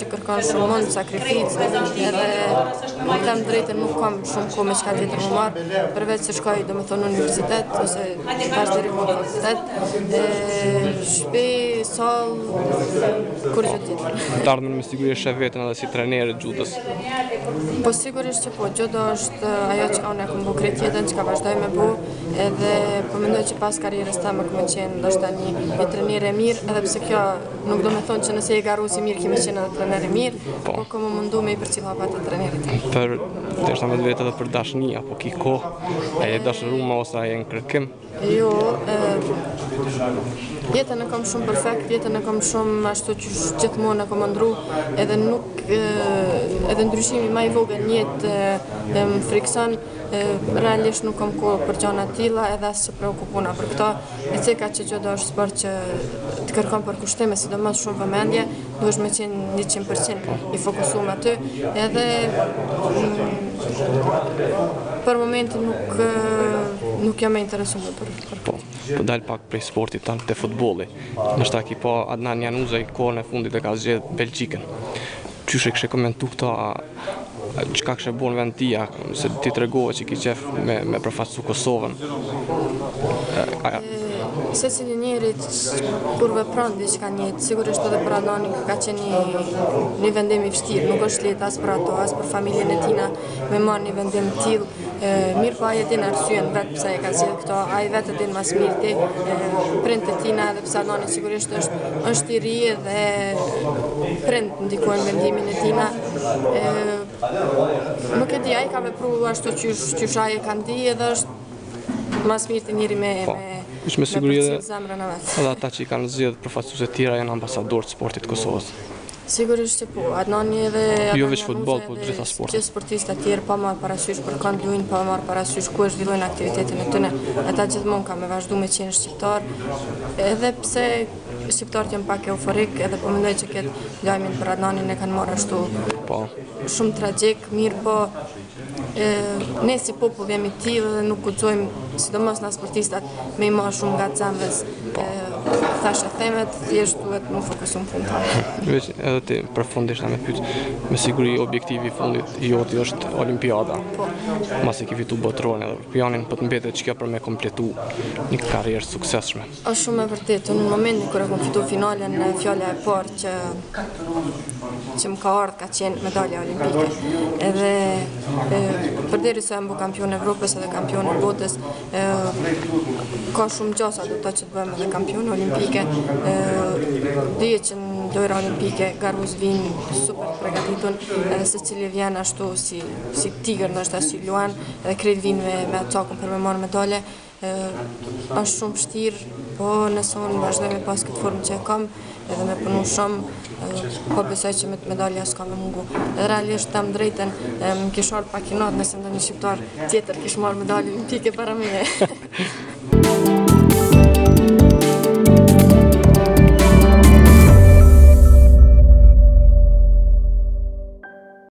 që kërkon shumë mund, sakrificë, edhe them drejtën nuk kam shumë kohë me çka tjetër më marr, përveç se shkoj domethënë në universitet ose pas deri në fakultet, shtëpi, sallë, kur gjë tjetër. Të ardhmen me siguri shef veten edhe si trajner gjudës. Po sigurisht që po, gjudo është ajo që unë e kam bërë krejt jetën, që ka vazhdoj me bu, edhe po mendoj që pas karrierës time këmë qenë ndoshta një trajner e mirë, edhe pse kjo nuk do me thonë që nëse e garu si mirë kemi qenë edhe trajner e mirë, po këmë mundu me i përcjell hapat e trajnerit. Për të është me vetë edhe për dashni, apo ki kohë, e dashëruma ose e në kërkim? Jo, jetën e kam shumë perfekt, jetën e kam shumë ashtu që gjithmonë e kam ndru, edhe nuk, edhe ndryshimi ma i vogël në jetë më frikson, realisht nuk kam kohë për gjëra të tilla, edhe as se preokupuna për këto, e ceka që çdo është sport që të kërkon përkushtime, sidomos shumë vëmendje, duhesh me qenë 100% i fokusuar aty, edhe për momentin nuk jam e interesuar për po dal pak prej sportit tanë te futbolli. Ndoshta ki po Adnan Januzaj kohën e fundit e ka zgjedh Belgjikën. Qysh e kishe komentu këto, çka kishe bën vend tia, se ti tregove që ki qef me përfaqësu Kosovën. Secili njeri kur vepron diçka në jetë, sigurisht edhe për Adnanin ka qenë një vendim i vështirë, nuk është lehtë as për ato, as për familjen e tina me marrë një vendim të tillë. Mirë po ai e din arsyen vetë pse e ka zgjedhur këto, ai vetë din më së miri prindët e tina, edhe pse Adnani sigurisht është i ri dhe prindët ndikojnë vendimin e tina. Nuk e di, ai ka vepruar ashtu që ai e ka ndi edhe është më së miri njëri me me siguri edhe ata që i kanë zgjedhur përfaqësues të tjera janë ambasadorë të sportit të Kosovës. Sigurisht që po, Adnani edhe jo veç futboll, po gjitha sportet. Gjithë sportistë të tjerë pa marrë parasysh për kënd luajnë, pa marrë parasysh ku e zhvillojnë aktivitetin e tyre. Ata gjithmonë kanë me vazhdu me qenë shqiptar, edhe pse shqiptarët janë pak euforik, edhe po mendoj që këtë lajmin për Adnanin e kanë marrë ashtu shumë tragjik, mirë po ne si popull jemi të tillë dhe nuk guxojmë, sidomos na sportistat, me i marrë shumë nga zemrës. Thashë themet, thjesht duhet më fokusuar në punë. Veç edhe ti përfundisht me pyet, me siguri objektivi i fundit joti është Olimpiada. Masi ke fitu botrorin edhe Europianin, po të mbetet çka për me kompletu një karrierë të suksesshme. Është shumë e vërtetë, në momentin kur e kam fitu finalen, fjala e parë që më ka ardhur ka qenë medalja olimpike. Edhe përderisa jam bë kampion e Evropës edhe kampion e botës, ka shumë gjasa do të që të bëjmë edhe kampion olimpike. Dije që në lojra olimpike garuz vinë super përgatitur, edhe secili vjen ashtu si tigër, ndoshta si luan, edhe krejt vinë me cakun për me marrë medalje. Është shumë vështirë, po nëse unë vazhdoj me pas këtë formë që e kam, edhe me punu shumë, po besoj që me të medalja s'ka me mungu. Edhe realisht tam drejten, më kish ardhur pak i natë nëse ndonjë shqiptar tjetër kish marrë medalje olimpike para meje.